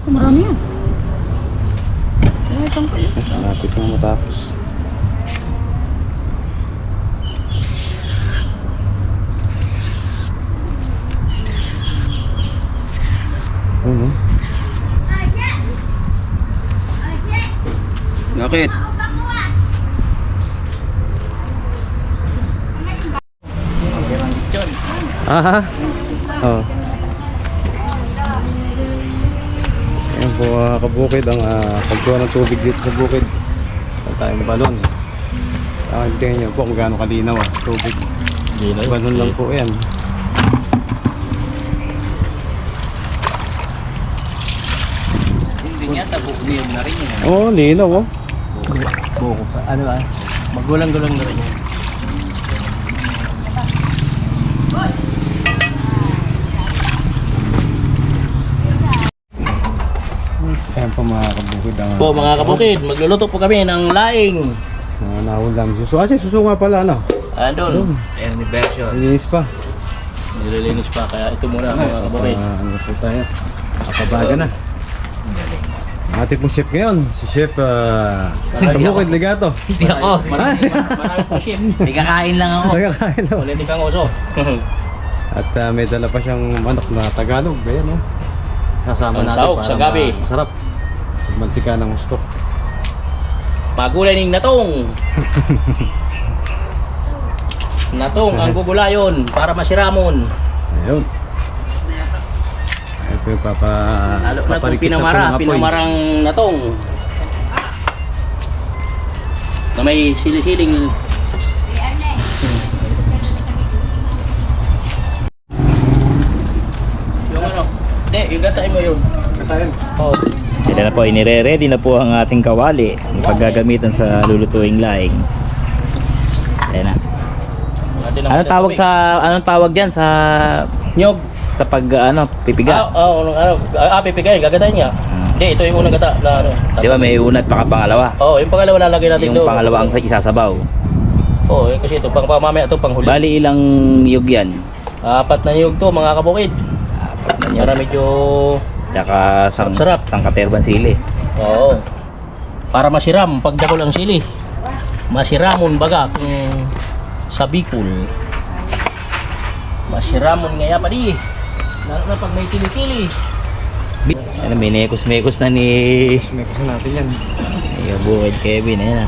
Marami yan. Ay, itong kayo. Malapit na matapos. Ano? Bakit? Ah, oh. Ayan po kabukid ang pagkuha ng tubig dito sa bukid. Saan tayo ng balon. Tingnan nyo po kung gaano kalinaw tubig. Balon lang po yan. Hindi nga, tabuk-liyog na rin yun. Oh, linaw oh. Buko pa. Ano ba? Magulang-gulang na rin yun. Ayan po mga kabukid ang Po mga kabukid, magluluto po kami ng laing. naulam. Suso nga pala ano. Andun. Anniversary. Linis pa. Nililinis pa kaya ito muna mga kabukid. Ano po tayo? Kapabaga na. Ate po chef ngayon. Si Chef Kabukid Legato. Hindi ako. Marami po chef. Hindi kakain lang ako. Nagkakain na. Ulitin kang uso. At may dala pa siyang manok na Tagalog. Ayan no. Kasama Ang natin sahog sa gabi. Masarap. Mantika ng gusto. Pagulay ning natong. Natong ang gugulayon para masiramon. Ayun. Ayun po yung Lalo na kung paparikit na po ng apoy. pinamarang natong. Na may sili-siling. Yung ano? Hindi, yung gatain mo yun. Katayin. Oh. Ito na po, inire-ready na po ang ating kawali. Paggagamitan sa lulutuing laing. Ayan na. Anong tawag diyan sa Nyog. sa pag pipiga? Pipigay, gagatayin niya. Hindi, ito yung unang gata na ano. Di ba may una at pangalawa? Oh, yung pangalawa lalagay natin Yung pangalawa ang isasabaw. Oh, kasi ito pang mamaya ito pang huli. Bali ilang yug yan? 4 na nyug to mga kabukid. Apat na yun. Para medyo Tsaka Sarap-sarap. katerban sili. oo. Para masiram pag dakol ang sili. Masiramon baga kung sa Bicol. Masiramon ngaya pa di. Lalo na pag may tili-tili. Ano, may mekos na ni May kusa natin yan. Buwid Kevin. Ayan na.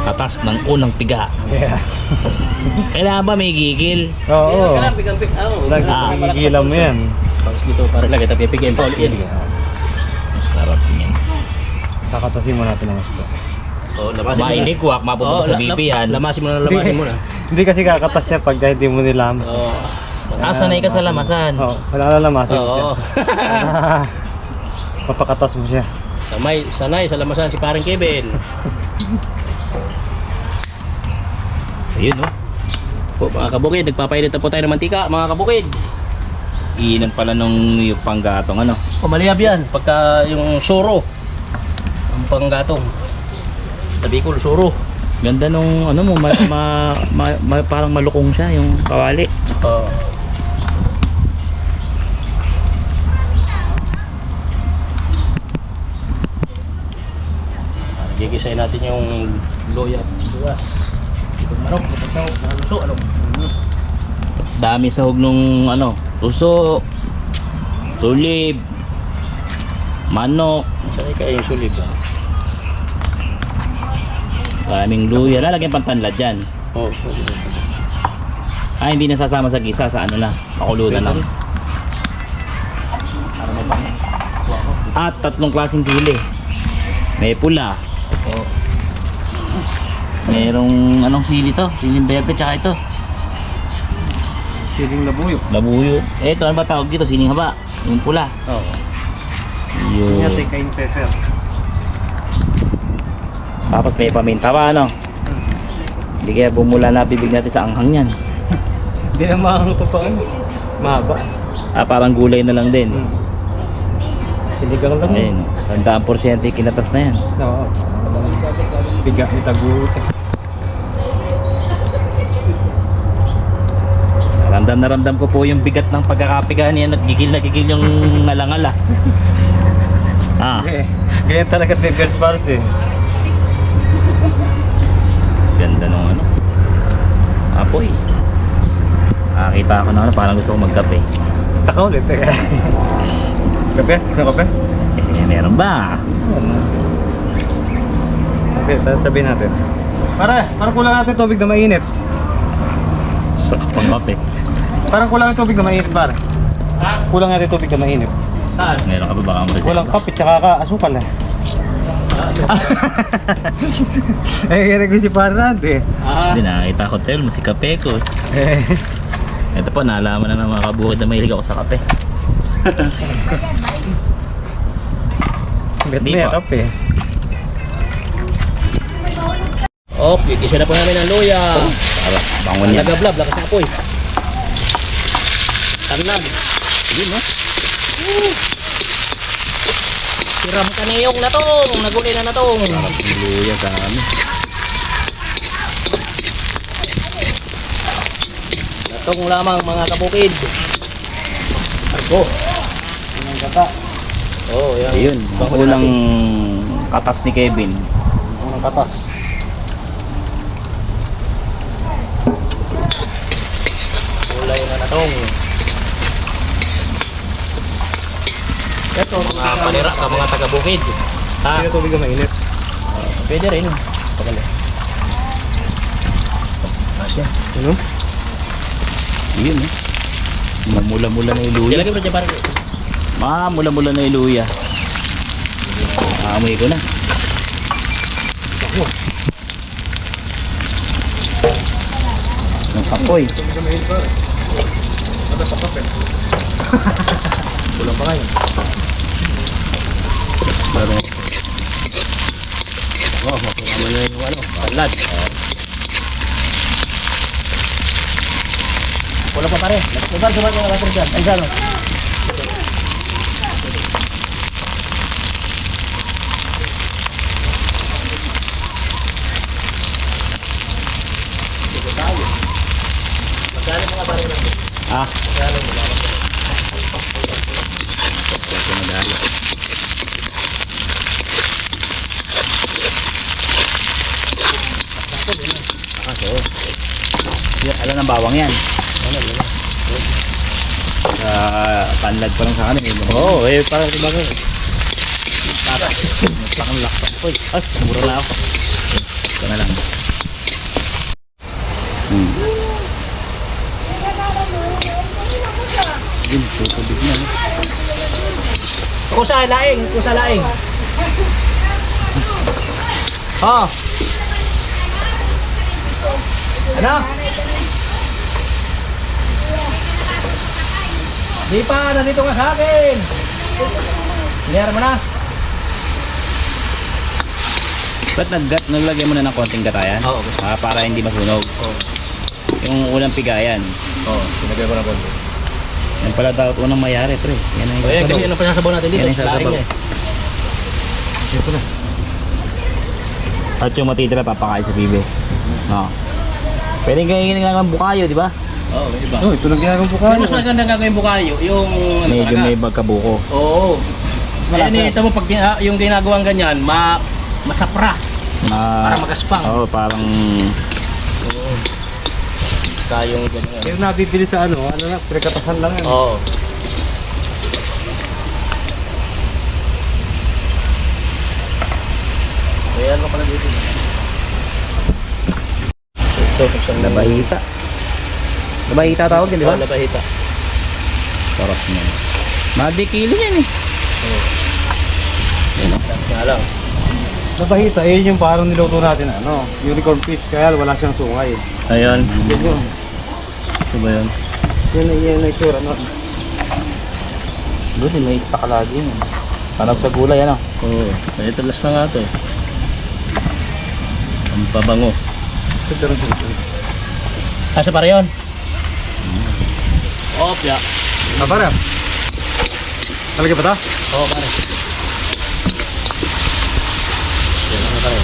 Atas ng unang piga. Yeah. Kailangan ba may gigil? Oo. Kailangan pigang-pig. Lagi magigilam mo yan. Pag dito para lagi tayo pipigyan pa ulit yan. Sarap yan. Kakatasin mo natin ang gusto. Oh, lamasin mo na. Mainikwak, mapupunta sa BP yan. Lamasin mo na, lamasin mo na. Hindi kasi kakatas siya pag hindi mo nilamas. Oo. Sanay ka sa lamasan. Oo, wala na lamasin siya. Oo. Papakatas mo siya. Sanay sa lamasan si parang Kevin. Ayun no. Po, mga kabukid, nagpapainit na po tayo ng mantika, mga kabukid. Iinan pala nung yung panggatong ano. Maliyab yan, pagka yung suro. Ang panggatong. Sabi ko, suro. Ganda nung ano mo, parang malukong siya yung kawali. Oo. Gigisayin natin yung loya at luwas. Itong manok, itong luso, ano? Dami sahog nung ano, tuso, tulib, manok, Sanay kayo yung sulib. maraming luya. Lalagyan pang tanlad dyan. Oo. Hindi nasasama sa gisa, sa ano na, pakulunan lang. Para may pang. At 3 klaseng sili. May pula. Oo. Merong anong sili to? Siling berde tsaka ito. Siling labuyo. Labuyo. Ito ano ba tawag dito? Siling haba. Yung pula. Oo. Yun. Kain pepper. Tapos may paminta pa ano. Hindi kaya bumula na bibig natin sa anghang yan. Hindi na makakang pa ano. Mahaba. Parang gulay na lang din. Siligang lang. Ayun. Tandaan porsyente kinatas na yan. Oo. Biga ni tagut. Tanda Ramdam na ramdam ko po yung bigat ng pagkakapigaan yan at gigil na gigil yung ngalangala. Ganyan talaga Girls Pals eh. Ganda nung ano. Apoy. Nakakita ako na ano, parang gusto ko magkape. Taka ulit eh. Kape? Isang kape? Meron ba? Okay, sabihin natin. Parang kulang natin tubig na mainit. Sa pang kape. Parang kulang natin tubig na mainit, pare. Kulang natin tubig na mainit. Saan? Meron ka ba baka mo? Walang kape tsaka asukal eh. Kaya ko si Parad eh. Hindi nakakita ko hotel mo si kape ko. Ito po, naalaman na ng mga kabukid na mahilig ako sa kape. Bet Di na pa. kape. Oh, ikisa na po namin ang luya. Para bangon yan. Nagablab, lakas ng apoy. Tanlan. Yun no? Siram ka na yung natong. Naguli na natong. Sarap ng luya kami. Natong lamang mga kabukid. Argo. Ang gata. Oh, yan. Ayun, ang unang katas ni Kevin. Ang katas. Kulay na natong. Ito, mga panira ka mga taga-bukid. Ha? Sino tubig na mainit? Pwede rin. Pagkali. Ano? Yun eh. Mula-mula na yung luya. Dilagay mo dyan parang. Mula-mula na yung luya. Amoy ko na. Ang apoy. Tubig na mainit, pare. Mata pa kape. Kulang pa ngayon. Pero Oh, makakama na yung ano, palad. Kulang pa pare. Ibar, sumat yung nakapur dyan. Ay, dyan. Magkano mga pare natin? Magkano mo? alam ng bawang yan. Panlad pa lang sa kanin. Oo, parang diba ko. Lakang lakpan. Uy, mura na ako. Ito na lang. Yun, tutubig na. No? Kusa laing, kusa laing. Oh. Ano? Di pa, nandito nga sa akin. Clear mo na. Ba't naglagay mo na ng konting gatayan? Oo. Para hindi masunog. Yung unang pigayan. Oo, sinagay ko na konti. Yan pala dapat unang mayari, pre. Yan ang Ayan, kasi ano pa sasabaw natin dito? Yan ang sasabaw. Laing eh. Ito na. At yung matitira papakain sa bibe. No. Pwedeng kainin lang ng bukayo, di ba? Oo, iba. Oh, ito na ginagawang buka. Pero mas maganda gagawin bukayo, yung ano Medyo talaga. may magkabuko. Oo. Malasa. Ayan, ito mo, pag yung ginagawang ganyan, masapra. Para magaspang. Oo, parang Oo. Kayong ganyan. Yung nabibili sa ano na, prekatasan lang yan. Oo. Ayan mo pala dito. Ito, isang labahita. Labahita tawag yun, di ba? Labahita. Sarap niyan. Madi kilo yan eh. Yan o. Nga lang. Napahita, yun yung parang niluto natin ano, unicorn fish, kaya wala siyang sungay. Ayan. Yan yun. Ito ba yun? Yan na itsura no. Doon, may istak lagi yun. Parang sa gulay, ano? Oo. Ito last na nga ito eh. Ang pabango. Ito rin ito. Asa para yun? Opya. Ah, para. Talaga ba ito? Oo, pare. Yan ang pare.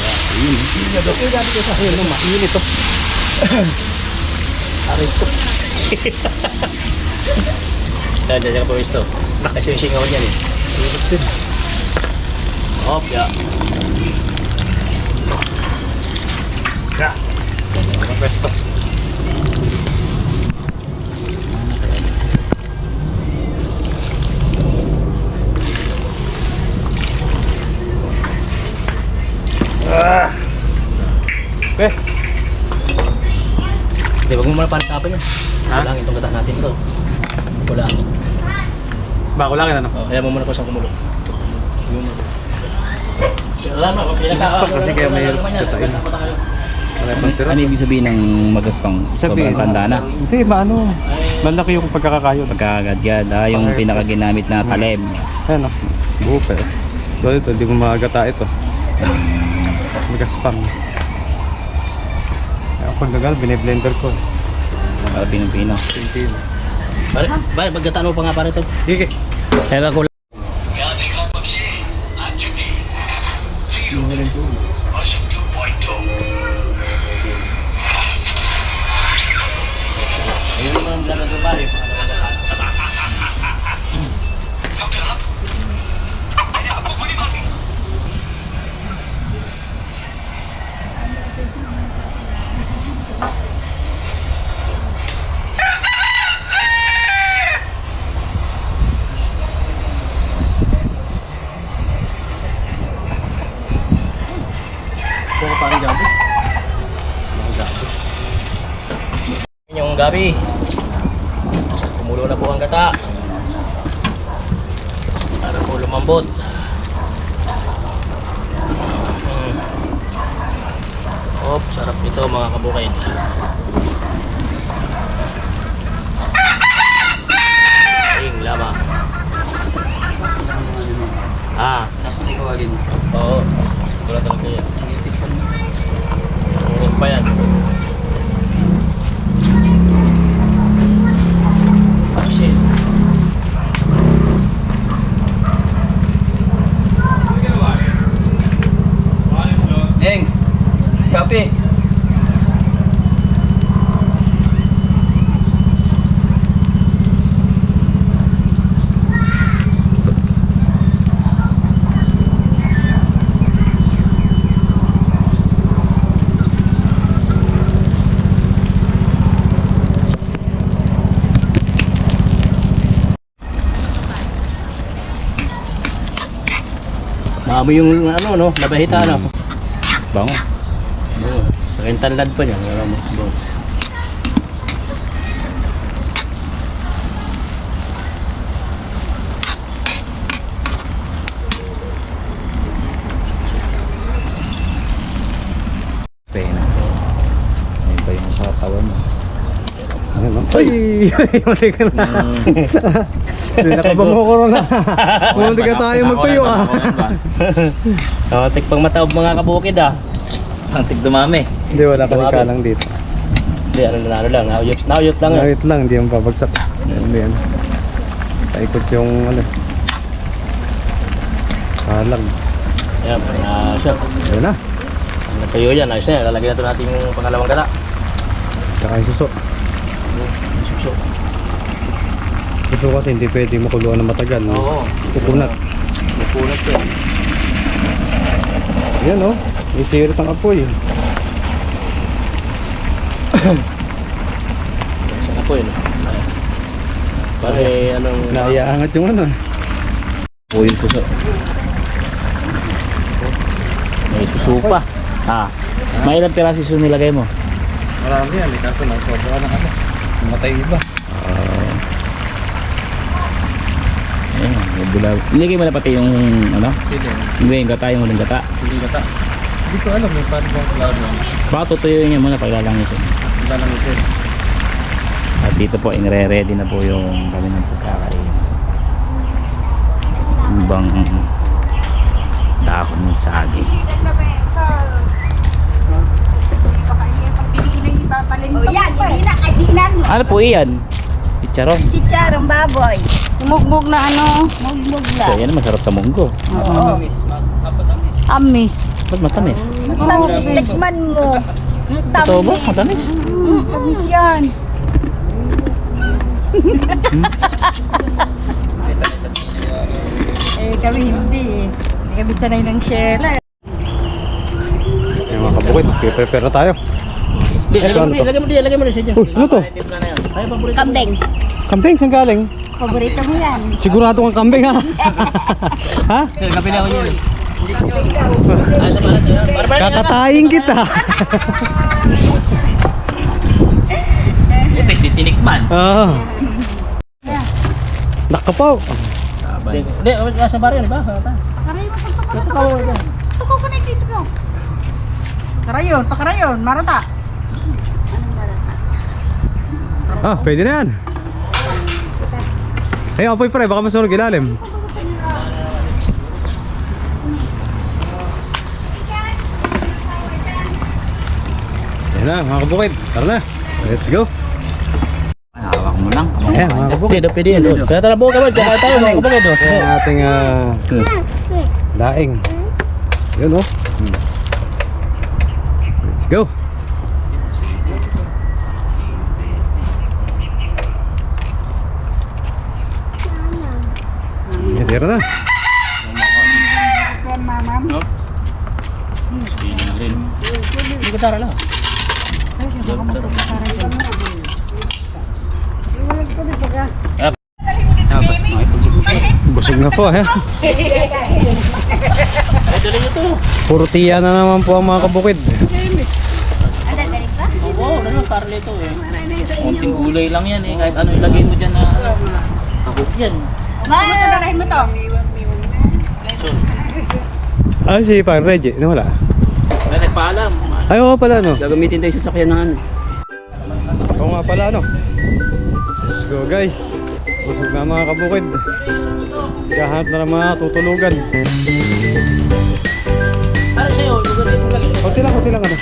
Ayun, mainit to. Pare ito. Diyan ka pwesto. Kasi yung singaw niyan eh. Hop, ya. Ya. Diyan ka pwesto. Okay. Hindi, wag mo muna pantapan yan. Ha? Kulangin itong gata natin ito. Kulangin. Bako lang ano? Oh, ayan mo muna kung saan kumulo. Alam mo, Kasi kaya may katain. Wala pang tira. Ano ibig sabihin ng magaspang? Sobrang tanda na. Hindi, maano. Malaki yung pagkakakayo. Pagkagadgad, yung Okay. pinakaginamit na kalem. Ayan o. Buo pa eh. So ito, hindi mo magata ito. Magaspang. Kaya pag nagal, bine-blender ko. Para Pino-Pino. Pintino. Pare, magkataan mo pa nga pare ito. Sige. Kaya ka kulang. Ayun naman ang plano doon pare. Kung parang gabi. Yung gabi. Kumulo na po ang gata. Para po lumambot. Hop, sarap ito mga kabukid. Ayun, lama. Ah, oo. Ito na talaga yan. Meron pa yan. Shit. Neng, Shopee. Maamoy yung ano no, labahita ano. Bango. Kaya tanlad pa niya, alam mo. Pena. Ayun pa yung sa katawan mo. Ayan o. Ay! Mali ka na. Hindi nakabango ko na. Hindi ka tayo magtuyo ah. Oh, tikpang mataob mga kabukid ah. Antik dumami. Hindi, wala kasi kalang dito. Hindi, ano lang, nauyot lang. Ngawit lang, hindi yung babagsak. Hindi yan. Paikot yung ano. Kalang. Ayan, siya. Ayun na. Natayo yan, ayos na yan. Lalagyan natin natin yung pangalawang gata. Saka yung suso. Suso. Suso kasi hindi pwede makuluan ng matagal. Oo. Kukunat. Napunat yan. Yan o. May sirit ang apoy. Saan na po yun? Pare, anong... Naiaangat yung ano. O yung puso. May puso pa. May ilang piraso yung nilagay mo? Marami yan. Kaso na sobra ng ano. Matay iba. Ayun, may bulaw. Nilagay mo na pati yung ano? Sili. Hindi, yung gata, yung huling gata. Siling gata. Hindi ko alam. May paano bang klaro. Baka tutuyo niya muna paglalangisin. Wala lang isin. At dito po, ingre-ready na po yung kami ng pagkakain. Ibang dahon ng saging. Oh yan, hindi na kainan mo. Ano po iyan? Chicharon. Chicharong baboy. Mugmug na ano? Mugmug So, na. yan naman sarap sa munggo. Oo. Amis. Ba't matamis? Tamis, tikman mo. Ito ba? Matamis? Tamis yan. Eh, kami hindi eh. Hindi kami sanay ng shela. Yung mga kabukid, prepare na tayo. Lagay mo ano to? lagay mo siya dyan. Uy, ano to? Timpla na yan. Ay, paborito. Kambing. Kambing, saan galing? Paborito mo yan. Sigurado kang kambing ha? Ha? Kapila ko yun. Ay, sa balat yun. Kakatayin kita. Ito, hindi tinikman. Oo. Nakapaw. Hindi, sa bar yun, ba? Pakarayon, pakarayon. Tuko ko na dito ko. Pakarayon, pakarayon. Marata. Ah, pwede na yan. Ay, apoy pre, baka masunog ilalim. Yan na, mga kabukid. Tara na. Let's go. Hawak mo lang. Ayan, mga kabukid. Pwede yan. Kaya tara buka ba? Kaya tayo mga kapagod. Ang ating daing. Yun oh. Let's go. Yan, tira na. Yan, mamam. Hindi ko tara lang. Busog na po eh. Ay, dali nyo to. Puro tiya na naman po ang mga kabukid. Oo, ano, parle ito eh. Konting gulay lang yan eh. Kahit ano ilagay mo dyan na kakuk yan. Dalahin mo to. Ah, si Pang Reggie. Ano wala? Kaya nagpaalam. Ay, oo pala no. Gagamitin tayo sa sakyan ng ano. Oo nga pala no. Let's go guys. Busog na mga kabukid. Kahanap na ng mga tutulugan. Para sa'yo, lugar yung lagi. Kunti lang ano.